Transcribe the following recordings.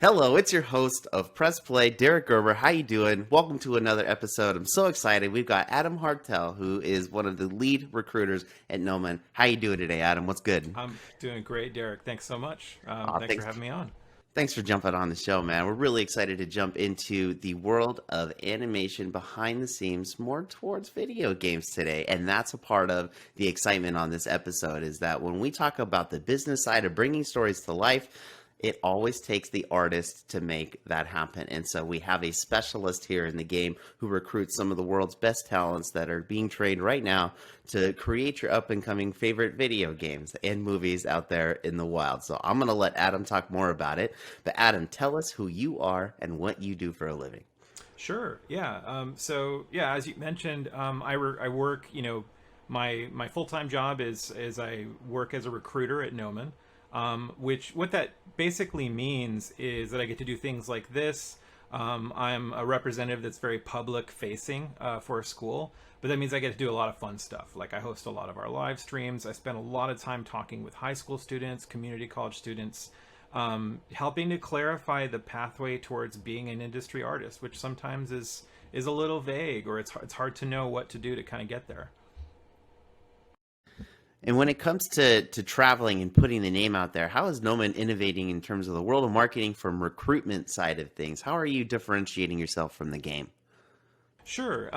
Hello, it's your host of Press Play, Derek Gerber. How you doing? Welcome to another episode. I'm so excited. We've got Adam Hartel, who is one of the lead recruiters at Gnomon. How you doing today, Adam? What's good? I'm doing great, Derek. Thanks so much. Aw, Thanks for thanks, having me on. thanks for jumping on the show, man. We're really excited to jump into the world of animation behind the scenes, more towards video games today. And that's a part of the excitement on this episode is that when we talk about the business side of bringing stories to life, it always takes the artist to make that happen. And so we have a specialist here in the game who recruits some of the world's best talents that are being trained right now to create your up and coming favorite video games and movies out there in the wild. So I'm going to let Adam talk more about it. But Adam, tell us who you are and what you do for a living. Sure. Yeah. So as you mentioned, I work. My full time job is I work as a recruiter at Gnomon. Which what that basically means is that I get to do things like this. I'm a representative that's very public facing for a school, but that means I get to do a lot of fun stuff. Like I host a lot of our live streams. I spend a lot of time talking with high school students, community college students, helping to clarify the pathway towards being an industry artist, which sometimes is a little vague, or it's hard to know what to do to kind of get there. And when it comes to traveling and putting the name out there, how is Gnomon innovating in terms of the world of marketing from recruitment side of things? How are you differentiating yourself from the game? Sure.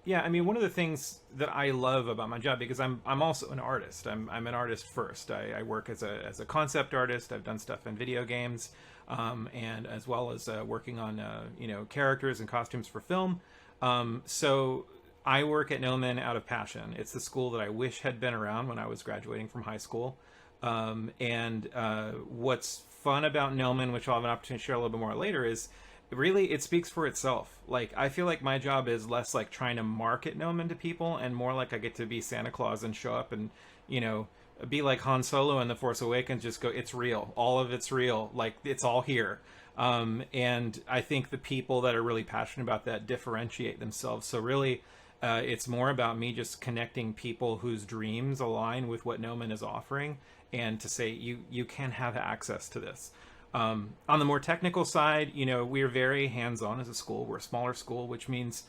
Yeah. I mean, one of the things that I love about my job, because I'm also an artist. I'm an artist first. I work as a concept artist. I've done stuff in video games, and as well as working on characters and costumes for film. So I work at Gnomon out of passion. It's the school that I wish had been around when I was graduating from high school. And what's fun about Gnomon, which I'll have an opportunity to share a little bit more later, is really it speaks for itself. Like I feel like my job is less like trying to market Gnomon to people and more like I get to be Santa Claus and show up and you know be like Han Solo in The Force Awakens, just go, it's real, all of it's real, like it's all here. And I think the people that are really passionate about that differentiate themselves. So really, it's more about me just connecting people whose dreams align with what Gnomon is offering, and to say you can have access to this. On the more technical side, we're very hands-on as a school. We're a smaller school, which means,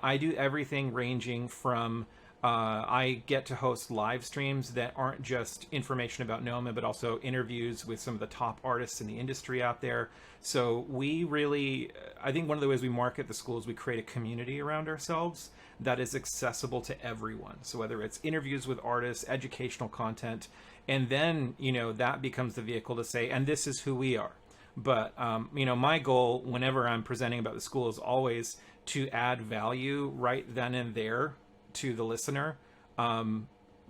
I do everything ranging from I get to host live streams that aren't just information about Noma, but also interviews with some of the top artists in the industry out there. So we really, I think one of the ways we market the school is we create a community around ourselves that is accessible to everyone. So whether it's interviews with artists, educational content, and then, that becomes the vehicle to say, and this is who we are. But, my goal whenever I'm presenting about the school is always to add value right then and there to the listener.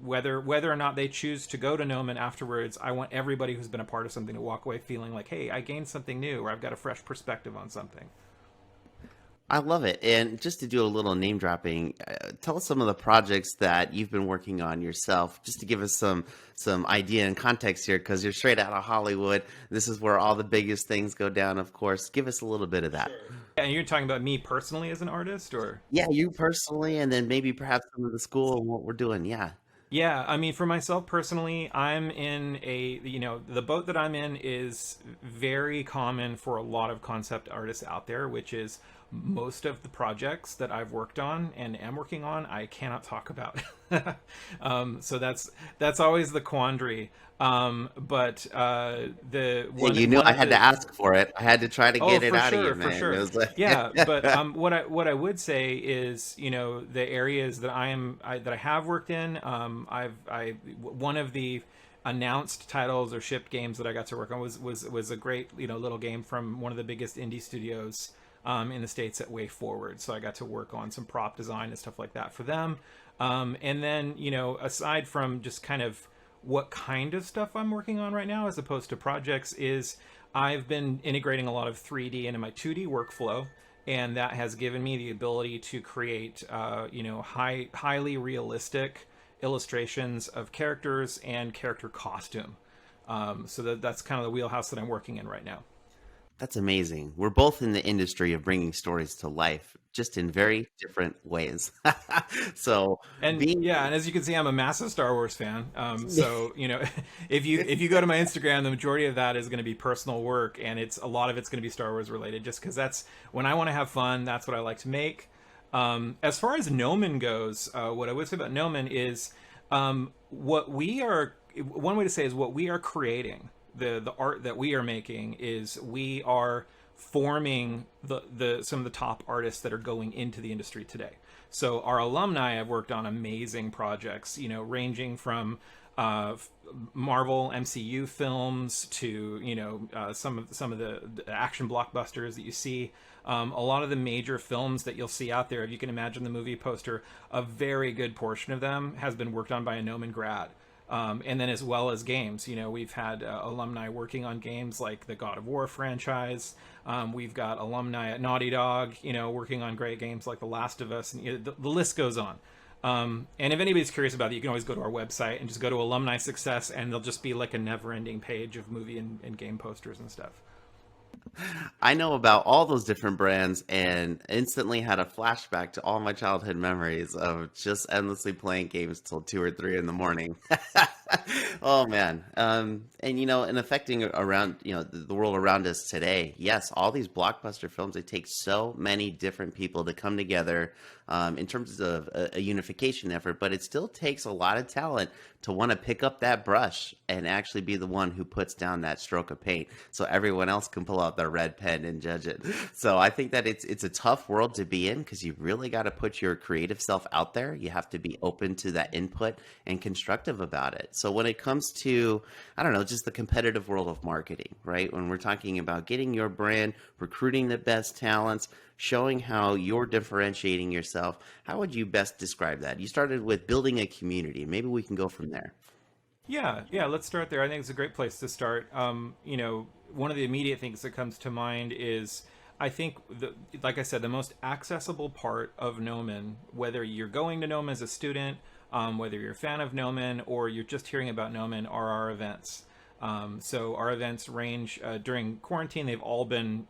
Whether or not they choose to go to Gnomon afterwards, I want everybody who's been a part of something to walk away feeling like, hey, I gained something new, or I've got a fresh perspective on something. I love it. And just to do a little name dropping, tell us some of the projects that you've been working on yourself, just to give us some idea and context here, because you're straight out of Hollywood. This is where all the biggest things go down, of course. Give us a little bit of that. Sure. And you're talking about me personally as an artist, or? Yeah, you personally, and then maybe perhaps some of the school and what we're doing. Yeah. Yeah, I mean, for myself personally, I'm in the boat that I'm in is very common for a lot of concept artists out there, which is most of the projects that I've worked on and am working on, I cannot talk about. So that's always the quandary. But the Yeah, one you knew one I of had to the ask for it. I had to try to Oh, get it for out of sure, you, for man. It sure. was like, Yeah, but what I would say is, the areas that that I have worked in, I one of the announced titles or shipped games that I got to work on was a great little game from one of the biggest indie studios in the States at Way Forward. So I got to work on some prop design and stuff like that for them. And then aside from just kind of what kind of stuff I'm working on right now as opposed to projects is I've been integrating a lot of 3D into my 2D workflow, and that has given me the ability to create, highly realistic illustrations of characters and character costume. So that's kind of the wheelhouse that I'm working in right now. That's amazing. We're both in the industry of bringing stories to life, just in very different ways. So And being yeah, and as you can see, I'm a massive Star Wars fan. So you know, if you go to my Instagram, the majority of that is going to be personal work, and it's a lot of it's going to be Star Wars related, just because that's when I want to have fun. That's what I like to make. As far as Gnomon goes, what I would say about Gnomon is what we are. One way to say is what we are creating. The art that we are making is we are forming the some of the top artists that are going into the industry today. So our alumni have worked on amazing projects, you know, ranging from Marvel MCU films to some of the action blockbusters that you see. A lot of the major films that you'll see out there, if you can imagine the movie poster, a very good portion of them has been worked on by a Gnomon grad. And then as well as games, you know, we've had alumni working on games like the God of War franchise. We've got alumni at Naughty Dog, you know, working on great games like The Last of Us, and you know, the list goes on. And if anybody's curious about it, you can always go to our website and just go to Alumni Success, and there'll just be like a never-ending page of movie and game posters and stuff. I know about all those different brands and instantly had a flashback to all my childhood memories of just endlessly playing games till 2 or 3 in the morning. Oh man. And and affecting around, the world around us today. Yes, all these blockbuster films, it takes so many different people to come together in terms of a unification effort, but it still takes a lot of talent to want to pick up that brush and actually be the one who puts down that stroke of paint so everyone else can pull out their red pen and judge it. So I think that it's a tough world to be in because you really got to put your creative self out there. You have to be open to that input and constructive about it. So when it comes to, I don't know, just the competitive world of marketing, right? When we're talking about getting your brand, recruiting the best talents, showing how you're differentiating yourself, how would you best describe that? You started with building a community. Maybe we can go from there. Yeah, let's start there. I think it's a great place to start. One of the immediate things that comes to mind is I think, like I said, the most accessible part of Gnomon, whether you're going to Gnomon as a student, whether you're a fan of Gnomon, or you're just hearing about Gnomon, are our events. So our events range during quarantine. They've all been,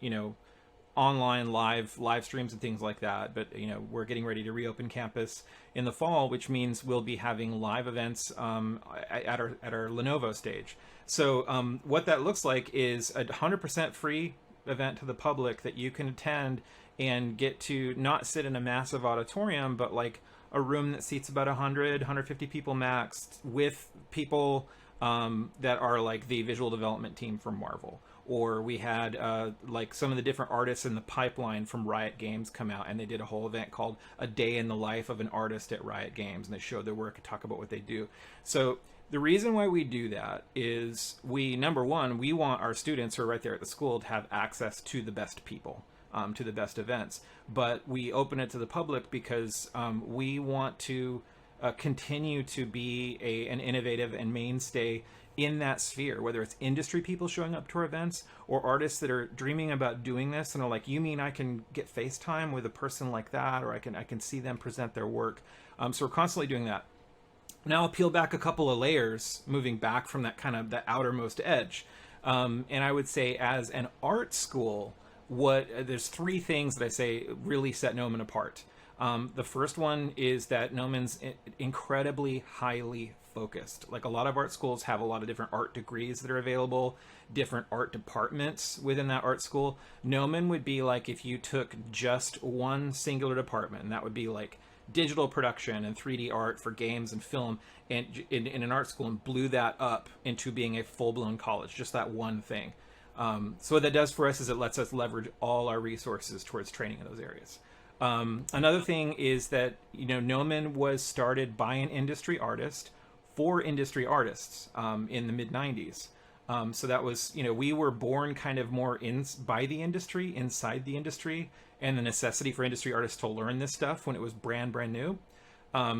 online live streams and things like that, but we're getting ready to reopen campus in the fall, which means we'll be having live events at our Lenovo stage. So what that looks like is a 100% free event to the public that you can attend and get to not sit in a massive auditorium, but like a room that seats about 150 people max, with people that are like the visual development team from Marvel. Or we had like some of the different artists in the pipeline from Riot Games come out, and they did a whole event called A Day in the Life of an Artist at Riot Games, and they showed their work and talk about what they do. So the reason why we do that is number one, we want our students who are right there at the school to have access to the best people, to the best events. But we open it to the public because we want to continue to be an innovative and mainstay in that sphere, whether it's industry people showing up to our events or artists that are dreaming about doing this and are like, you mean I can get FaceTime with a person like that, or I can see them present their work. So we're constantly doing that. Now I'll peel back a couple of layers, moving back from that kind of the outermost edge. And I would say as an art school, there's 3 things that I say really set Gnomon apart. The first one is that Gnomon's incredibly highly focused. Like a lot of art schools have a lot of different art degrees that are available, different art departments within that art school. Gnomon would be like if you took just one singular department, and that would be like digital production and 3D art for games and film, and in an art school, and blew that up into being a full-blown college, just that one thing. So what that does for us is it lets us leverage all our resources towards training in those areas. Another thing is that Gnomon was started by an industry artist for industry artists in the mid 90s. So that was, we were born kind of more by the industry, inside the industry, and the necessity for industry artists to learn this stuff when it was brand new.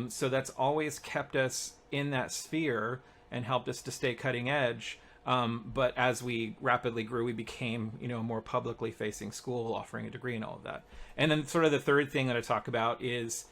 So that's always kept us in that sphere and helped us to stay cutting edge. But as we rapidly grew, we became, a more publicly facing school, offering a degree and all of that. And then sort of the third thing that I talk about is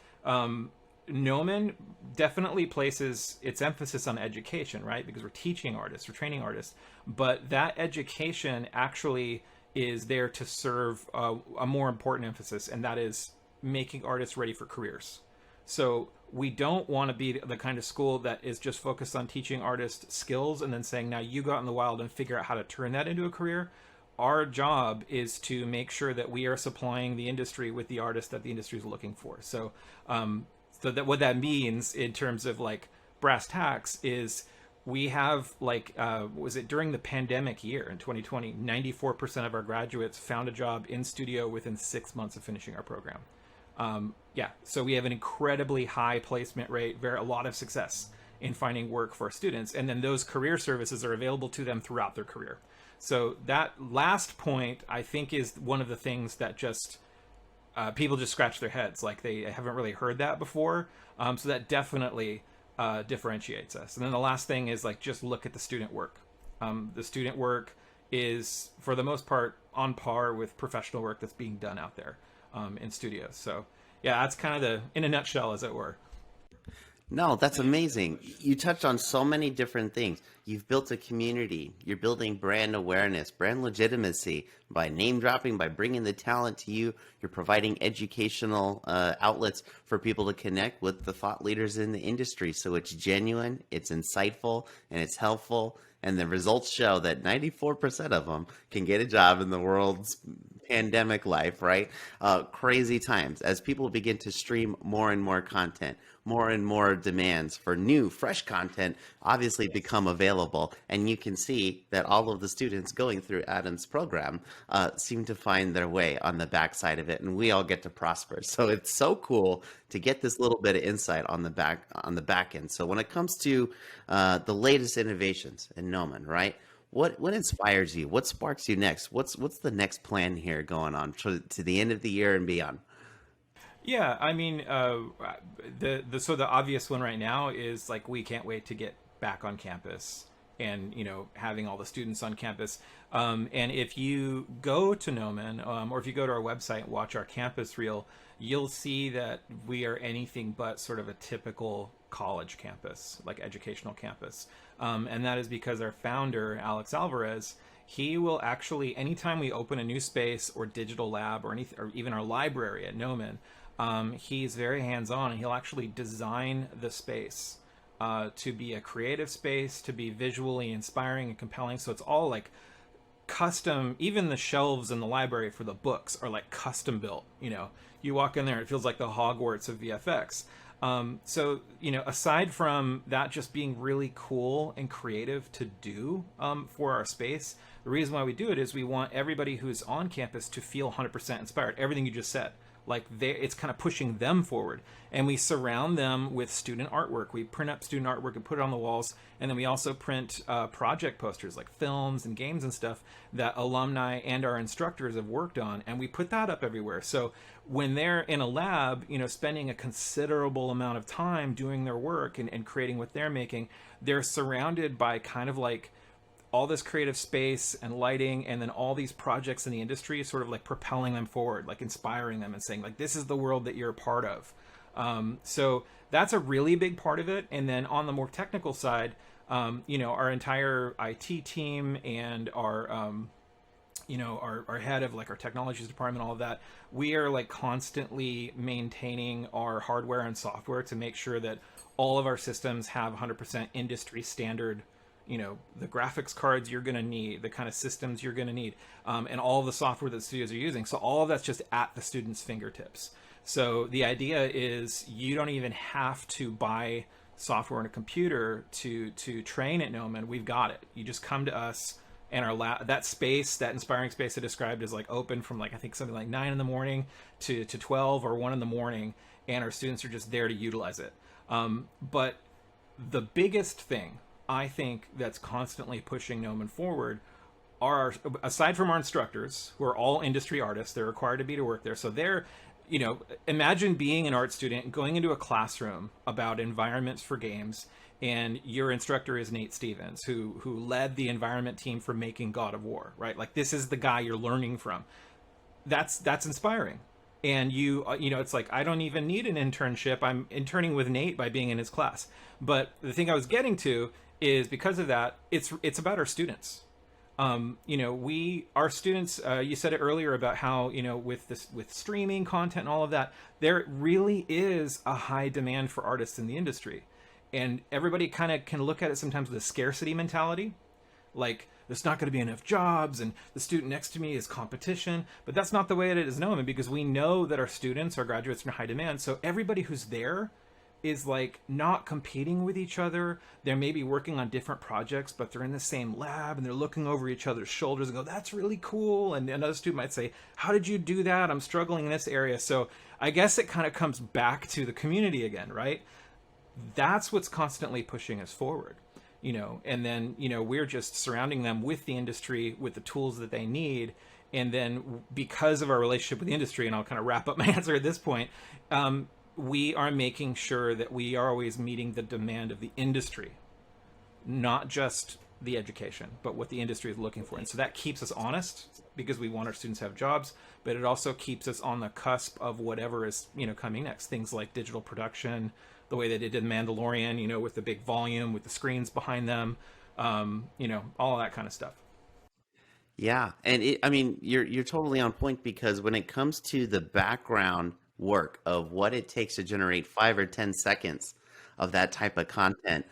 Gnomon definitely places its emphasis on education, right? Because we're teaching artists, we're training artists. But that education actually is there to serve a more important emphasis, and that is making artists ready for careers. So we don't want to be the kind of school that is just focused on teaching artists skills and then saying, now you go out in the wild and figure out how to turn that into a career. Our job is to make sure that we are supplying the industry with the artists that the industry is looking for. So, so that what that means in terms of like brass tacks is we have like, was it during the pandemic year in 2020, 94% of our graduates found a job in studio within 6 months of finishing our program. Yeah, so we have an incredibly high placement rate, a lot of success in finding work for our students. And then those career services are available to them throughout their career. So that last point, I think, is one of the things that just people just scratch their heads. Like they haven't really heard that before. So that definitely differentiates us. And then the last thing is like, just look at the student work. The student work is, for the most part, on par with professional work that's being done out there in studios. So yeah, that's kind of in a nutshell, as it were. No, that's amazing. You touched on so many different things. You've built a community. You're building brand awareness, brand legitimacy by name dropping, by bringing the talent to you. You're providing educational outlets for people to connect with the thought leaders in the industry. So it's genuine, it's insightful, and it's helpful. And the results show that 94% of them can get a job in the world's pandemic life, right? Crazy times as people begin to stream more and more content, more and more demands for new, fresh content obviously become available. And you can see that all of the students going through Adam's program seem to find their way on the backside of it, and we all get to prosper. So it's so cool to get this little bit of insight on the back end. So when it comes to the latest innovations in Gnomon, right? What inspires you? What sparks you next? What's the next plan here going on to the end of the year and beyond? Yeah, I mean, the obvious one right now is like, we can't wait to get back on campus and, you know, having all the students on campus. And if you go to Gnomon, or if you go to our website and watch our campus reel, you'll see that we are anything but sort of a typical college campus, like educational campus. And that is because our founder, Alex Alvarez, he will actually, anytime we open a new space or digital lab or anything, or even our library at Gnomon, he's very hands-on, and he'll actually design the space to be a creative space, to be visually inspiring and compelling. So it's all like custom. Even the shelves in the library for the books are like custom built. You know, you walk in there, it feels like the Hogwarts of VFX. So, you know, aside from that just being really cool and creative to do for our space, the reason why we do it is we want everybody who's on campus to feel 100% inspired. Everything you just said. Like it's kind of pushing them forward, and we surround them with student artwork. We print up student artwork and put it on the walls, and then we also print project posters like films and games and stuff that alumni and our instructors have worked on, and we put that up everywhere. So when they're in a lab, you know, spending a considerable amount of time doing their work and creating what they're making, they're surrounded by kind of like all this creative space and lighting, and then all these projects in the industry sort of like propelling them forward, like inspiring them and saying like, this is the world that you're a part of. So that's a really big part of it. And then on the more technical side, you know, our entire IT team and our, you know, our head of like our technologies department, all of that, we are like constantly maintaining our hardware and software to make sure that all of our systems have 100% industry standard, you know, the graphics cards you're going to need, the kind of systems you're going to need, and all the software that the studios are using. So all of that's just at the students' fingertips. So the idea is you don't even have to buy software on a computer to train at Gnomon. We've got it. You just come to us, and our lab, that space, that inspiring space I described, is like open from like, I think something like 9 in the morning to 12 or 1 in the morning, and our students are just there to utilize it. But the biggest thing I think that's constantly pushing Gnomon forward are, aside from our instructors, who are all industry artists, they're required to be to work there. So they're, you know, imagine being an art student going into a classroom about environments for games, and your instructor is Nate Stevens, who led the environment team for making God of War, right? Like, this is the guy you're learning from. That's inspiring. And you know, it's like, I don't even need an internship. I'm interning with Nate by being in his class. But the thing I was getting to is, because of that, it's about our students. Our students, you said it earlier about how, with streaming content and all of that, there really is a high demand for artists in the industry. And everybody kind of can look at it sometimes with a scarcity mentality. Like, there's not going to be enough jobs and the student next to me is competition. But that's not the way it is known, because we know that our students, our graduates, are in high demand. So everybody who's there is like not competing with each other. They're maybe working on different projects, but they're in the same lab and they're looking over each other's shoulders and go, that's really cool. And another student might say, how did you do that? I'm struggling in this area. So I guess it kind of comes back to the community again, right? That's what's constantly pushing us forward. And then, we're just surrounding them with the industry, with the tools that they need. And then because of our relationship with the industry, and I'll kind of wrap up my answer at this point, we are making sure that we are always meeting the demand of the industry, not just the education, but what the industry is looking for. And so that keeps us honest, because we want our students to have jobs, but it also keeps us on the cusp of whatever is, coming next. Things like digital production, the way they did The Mandalorian, with the big volume, with the screens behind them, all of that kind of stuff. Yeah, and you're totally on point, because when it comes to the background work of what it takes to generate 5 or 10 seconds of that type of content,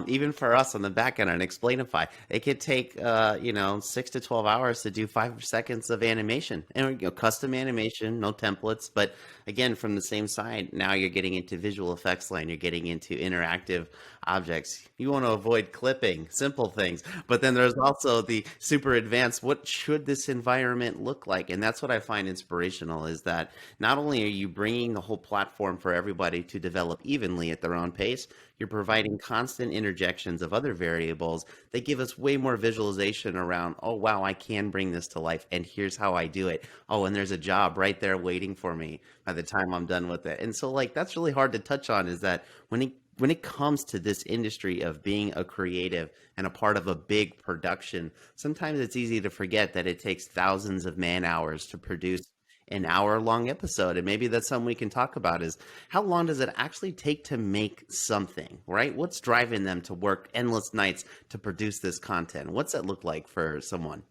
even for us on the back end on Explainify, it could take 6 to 12 hours to do 5 seconds of animation, and custom animation, no templates. But again, from the same side, now you're getting into visual effects line, you're getting into interactive objects. You want to avoid clipping, simple things, but then there's also the super advanced, what should this environment look like? And that's what I find inspirational, is that not only are you bringing the whole platform for everybody to develop evenly at their own pace, you're providing constant interjections of other variables that give us way more visualization around, oh, wow, I can bring this to life, and here's how I do it. Oh, and there's a job right there waiting for me by the time I'm done with it. And so, that's really hard to touch on, is that when it comes to this industry of being a creative and a part of a big production, sometimes it's easy to forget that it takes thousands of man hours to produce an hour-long episode. And maybe that's something we can talk about, is how long does it actually take to make something, right? What's driving them to work endless nights to produce this content? What's that look like for someone?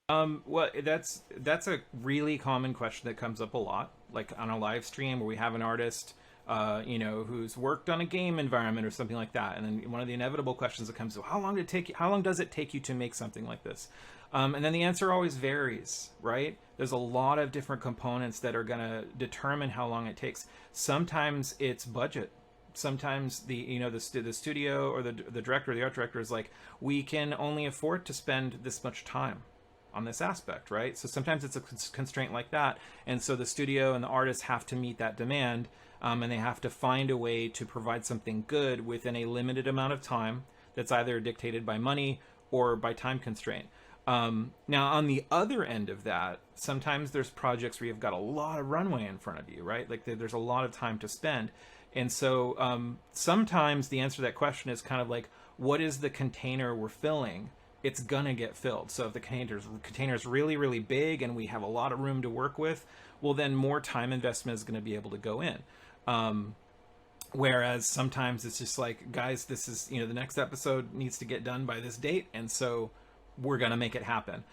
Well, that's a really common question that comes up a lot, like on a live stream where we have an artist, who's worked on a game environment or something like that, and then one of the inevitable questions that comes to, how long does it take you to make something like this? And then the answer always varies, right? There's a lot of different components that are going to determine how long it takes. Sometimes it's budget. Sometimes the studio or the director, the art director, is like, we can only afford to spend this much time on this aspect, right? So sometimes it's a constraint like that, and so the studio and the artists have to meet that demand, and they have to find a way to provide something good within a limited amount of time that's either dictated by money or by time constraint. Now, on the other end of that, sometimes there's projects where you've got a lot of runway in front of you, right? Like there's a lot of time to spend. And so sometimes the answer to that question is kind of like, what is the container we're filling? It's gonna get filled. So if the container's really, really big and we have a lot of room to work with, well, then more time investment is gonna be able to go in. Whereas sometimes it's just like, guys, this is, the next episode needs to get done by this date, and so we're gonna make it happen.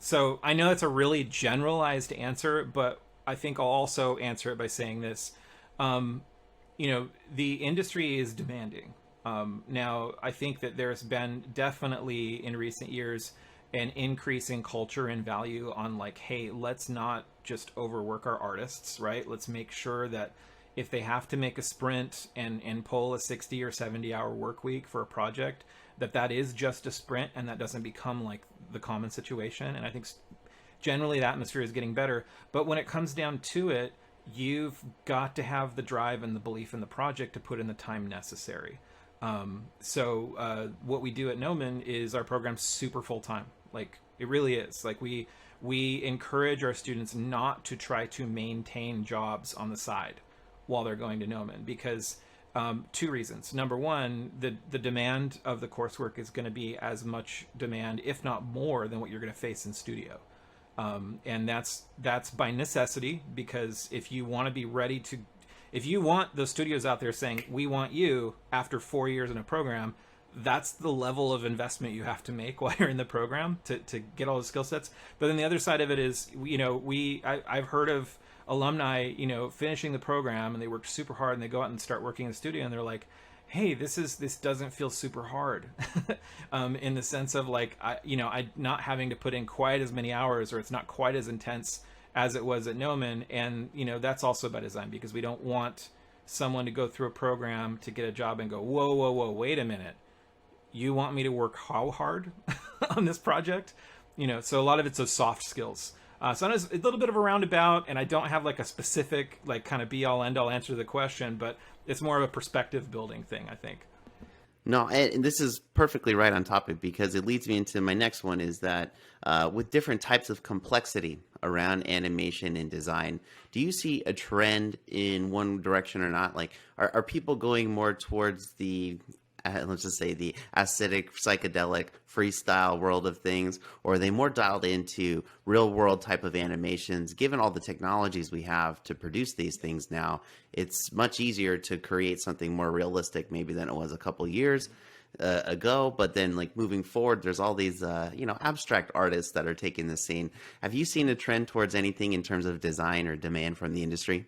So I know that's a really generalized answer, but I think I'll also answer it by saying this. The industry is demanding. Now, I think that there's been definitely in recent years an increase in culture and value on like, hey, let's not just overwork our artists, right? Let's make sure that if they have to make a sprint and pull a 60 or 70 hour work week for a project, that is just a sprint and that doesn't become like the common situation. And I think generally the atmosphere is getting better. But when it comes down to it, you've got to have the drive and the belief in the project to put in the time necessary. So what we do at Gnomon is our program's super full time. Like it really is. Like we encourage our students not to try to maintain jobs on the side while they're going to Gnomon, because two reasons. Number one, the demand of the coursework is going to be as much demand, if not more, than what you're going to face in studio. And that's by necessity, because if you want to be ready to, if you want those studios out there saying, we want you after 4 years in a program, that's the level of investment you have to make while you're in the program to get all the skill sets. But then the other side of it is, I've heard of alumni, finishing the program and they worked super hard and they go out and start working in the studio and they're like, hey, this doesn't feel super hard, in the sense of like, I not having to put in quite as many hours, or it's not quite as intense as it was at Gnomon. And that's also by design, because we don't want someone to go through a program to get a job and go, whoa, whoa, whoa, wait a minute, you want me to work how hard on this project? So a lot of it's those soft skills. So it's a little bit of a roundabout, and I don't have like a specific, like, kind of be all end all answer to the question, but it's more of a perspective building thing, I think. No, and this is perfectly right on topic, because it leads me into my next one, is that with different types of complexity around animation and design, do you see a trend in one direction or not? Like, are people going more towards the, let's just say, the aesthetic, psychedelic, freestyle world of things, or are they more dialed into real world type of animations? Given all the technologies we have to produce these things now, it's much easier to create something more realistic maybe than it was a couple years ago. But then, like, moving forward, there's all these abstract artists that are taking the scene. Have you seen a trend towards anything in terms of design or demand from the industry?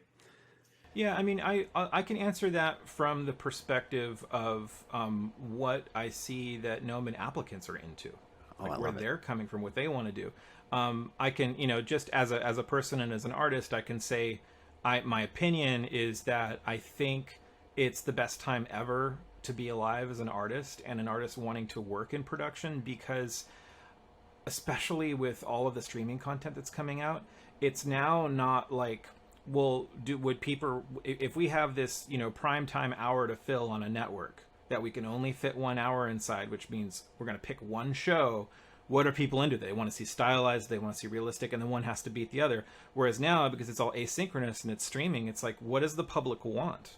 Yeah, I mean, I can answer that from the perspective of what I see that Gnomon applicants are into, Oh, I like where love it. they're coming from, what they want to do. I can, just as a person and as an artist, I can say, my opinion is that I think it's the best time ever to be alive as an artist and an artist wanting to work in production, because especially with all of the streaming content that's coming out, it's now not like, well, would people, if we have this, prime time hour to fill on a network that we can only fit 1 hour inside, which means we're going to pick one show, what are people into? They want to see stylized, they want to see realistic, and then one has to beat the other. Whereas now, because it's all asynchronous and it's streaming, it's like, what does the public want?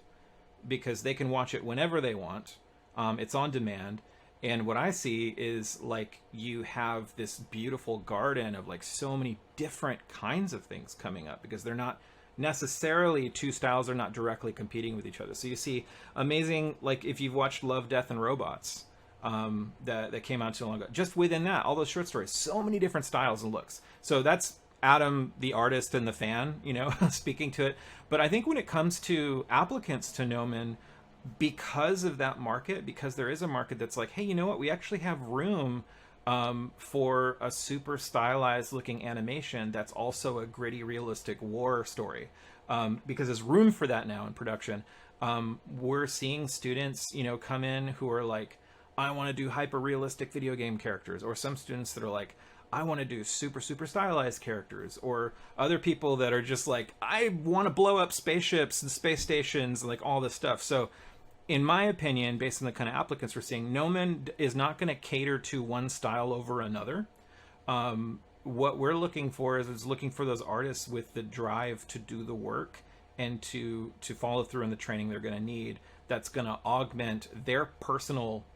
Because they can watch it whenever they want. It's on demand. And what I see is, like, you have this beautiful garden of like so many different kinds of things coming up, because they're not necessarily, two styles are not directly competing with each other. So you see amazing, like, if you've watched Love, Death, and Robots, that came out too long ago, just within that, all those short stories, so many different styles and looks. So that's Adam, the artist and the fan, speaking to it. But I think when it comes to applicants to Gnomon, because of that market, because there is a market that's like, hey, you know what, we actually have room for a super stylized looking animation that's also a gritty, realistic war story. Because there's room for that now in production. We're seeing students, come in who are like, I want to do hyper realistic video game characters, or some students that are like, I want to do super, super stylized characters, or other people that are just like, I want to blow up spaceships and space stations, and like all this stuff. So in my opinion, based on the kind of applicants we're seeing, Gnomon is not going to cater to one style over another. What we're looking for is looking for those artists with the drive to do the work and to follow through in the training they're going to need. That's going to augment their personal,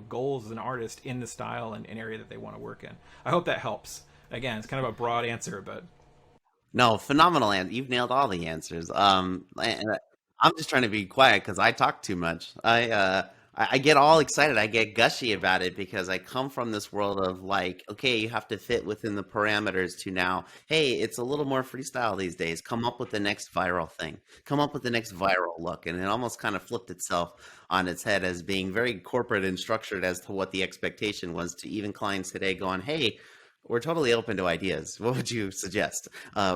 goals as an artist in the style and area that they want to work in. I hope that helps. Again, it's kind of a broad answer, but No, phenomenal answer. You've nailed all the answers. And I'm just trying to be quiet because I talk too much. I get all excited. I get gushy about it because I come from this world of like, okay, you have to fit within the parameters, to now, hey, it's a little more freestyle these days. Come up with the next viral thing. Come up with the next viral look. And it almost kind of flipped itself on its head as being very corporate and structured as to what the expectation was, to even clients today going, hey, we're totally open to ideas. What would you suggest?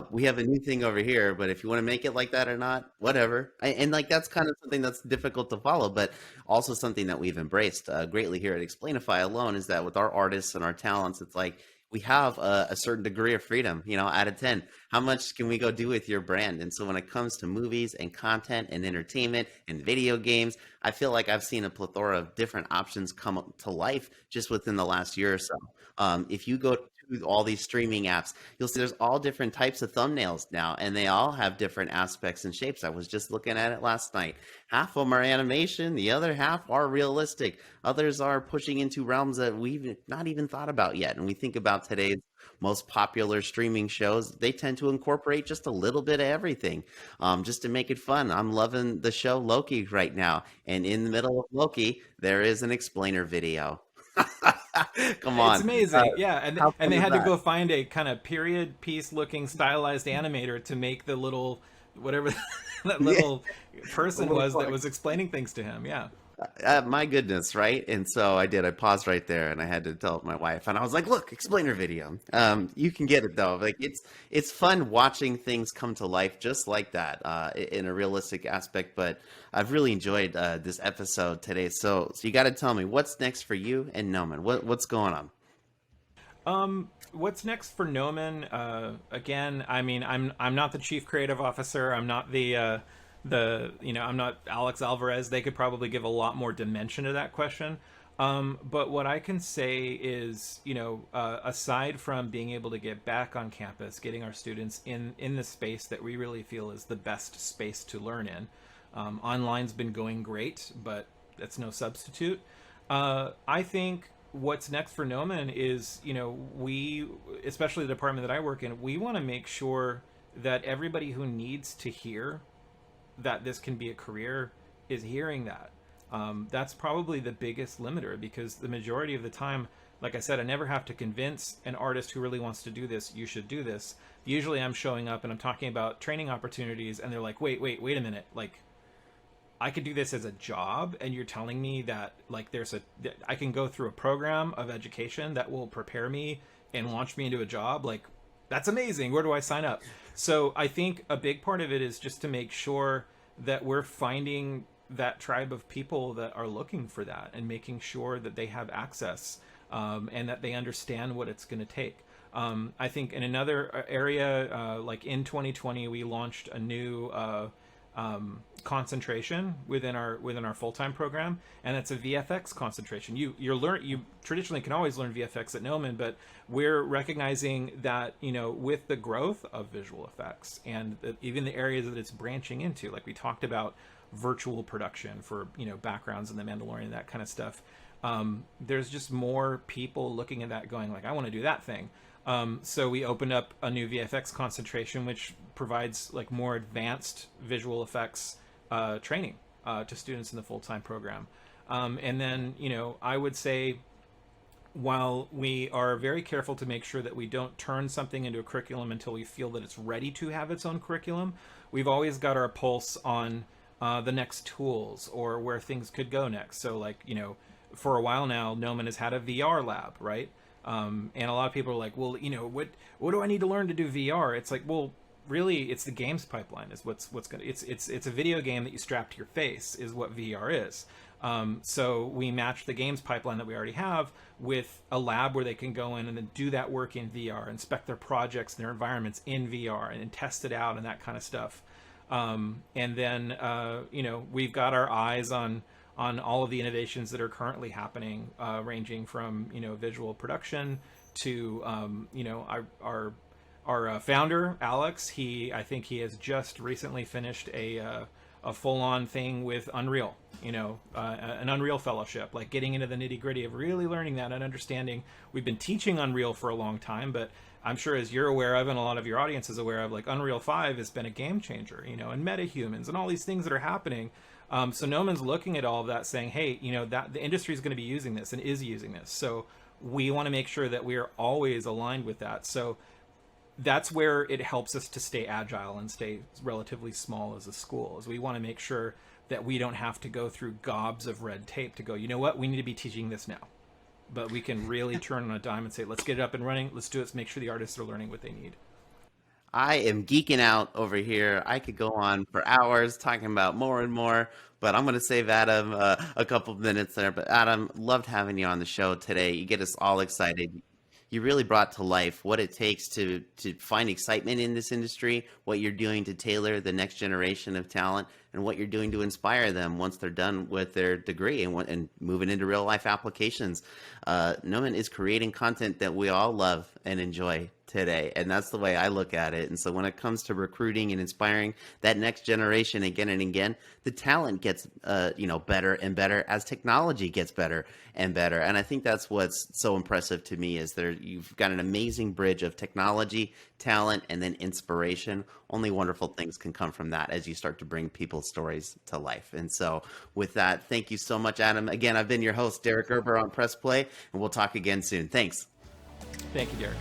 We have a new thing over here, but if you want to make it like that or not, whatever. And like, that's kind of something that's difficult to follow, but also something that we've embraced greatly here at Explainify alone, is that with our artists and our talents, it's like we have a certain degree of freedom, out of 10. How much can we go do with your brand? And so when it comes to movies and content and entertainment and video games, I feel like I've seen a plethora of different options come up to life just within the last year or so. If you go to to all these streaming apps, you'll see there's all different types of thumbnails now, and they all have different aspects and shapes. I was just looking at it last night. Half of them are animation, the other half are realistic. Others are pushing into realms that we've not even thought about yet. And we think about today's most popular streaming shows, they tend to incorporate just a little bit of everything, just to make it fun. I'm loving the show Loki right now, and in the middle of Loki, there is an explainer video. Come It's on, amazing, yeah, how and fun they is had to that? go find a kind of period piece looking stylized animator to make the little whatever that Yeah, little a person little was that part. was explaining things to him. Yeah. My goodness, right? And so I did. I paused right there, and I had to tell my wife, and I was like, "Look, explainer video. You can get it though. Like it's fun watching things come to life just like that, in a realistic aspect." But I've really enjoyed this episode today. So you got to tell me what's next for you and Noman. What's going on? What's next for Gnomon? Again, I mean, I'm not the chief creative officer. I'm not the I'm not Alex Alvarez. They could probably give a lot more dimension to that question. But what I can say is, aside from being able to get back on campus, getting our students in the space that we really feel is the best space to learn in, online's been going great, but that's no substitute. I think what's next for Gnomon is, we, especially the department that I work in, we want to make sure that everybody who needs to hear that this can be a career is hearing that. That's probably the biggest limiter, because the majority of the time, like I said, I never have to convince an artist who really wants to do this, you should do this. Usually I'm showing up and I'm talking about training opportunities, and they're like, wait a minute. Like, I could do this as a job, and you're telling me that, like, I can go through a program of education that will prepare me and launch me into a job. Like, that's amazing. Where do I sign up? So I think a big part of it is just to make sure that we're finding that tribe of people that are looking for that, and making sure that they have access, and that they understand what it's going to take. I think in another area, like in 2020, we launched a new concentration within our full-time program, and it's a VFX concentration. You traditionally can always learn VFX at Gnomon, but we're recognizing that, with the growth of visual effects, and even the areas that it's branching into, like we talked about virtual production for, backgrounds in The Mandalorian, that kind of stuff. There's just more people looking at that going like, I want to do that thing. So we opened up a new VFX concentration, which provides like more advanced visual effects training to students in the full-time program. And then, I would say, while we are very careful to make sure that we don't turn something into a curriculum until we feel that it's ready to have its own curriculum, we've always got our pulse on the next tools or where things could go next. So, like, for a while now, Gnomon has had a VR lab, right? And a lot of people are like, well, what do I need to learn to do VR? It's like, well, really, it's the games pipeline is what's gonna. It's a video game that you strap to your face is what VR is. So we match the games pipeline that we already have with a lab where they can go in and then do that work in VR, inspect their projects, their environments in VR, and then test it out and that kind of stuff. And then we've got our eyes on all of the innovations that are currently happening, ranging from visual production to our founder Alex. I think he has just recently finished a full-on thing with Unreal, an Unreal fellowship, like getting into the nitty-gritty of really learning that and understanding. We've been teaching Unreal for a long time, but I'm sure, as you're aware of and a lot of your audience is aware of, like, Unreal 5 has been a game changer, and metahumans and all these things that are happening. So Noman's looking at all of that saying, hey, that the industry is going to be using this and is using this. So we want to make sure that we are always aligned with that. So that's where it helps us to stay agile and stay relatively small as a school, is we want to make sure that we don't have to go through gobs of red tape to go, what, we need to be teaching this now. But we can really turn on a dime and say, let's get it up and running. Let's do it. Let's make sure the artists are learning what they need. I am geeking out over here. I could go on for hours talking about more and more, but I'm going to save Adam a couple of minutes there. But Adam, loved having you on the show today. You get us all excited. you really brought to life what it takes to find excitement in this industry, what you're doing to tailor the next generation of talent, and what you're doing to inspire them once they're done with their degree and moving into real life applications. Gnomon is creating content that we all love and enjoy today, and that's the way I look at it. And so when it comes to recruiting and inspiring that next generation again and again, the talent gets better and better as technology gets better and better. And I think that's what's so impressive to me is you've got an amazing bridge of technology, talent, and then inspiration. Only wonderful things can come from that as you start to bring people's stories to life. And so with that, thank you so much, Adam. Again, I've been your host, Derek Gerber on Press Play, and we'll talk again soon. Thanks. Thank you, Derek.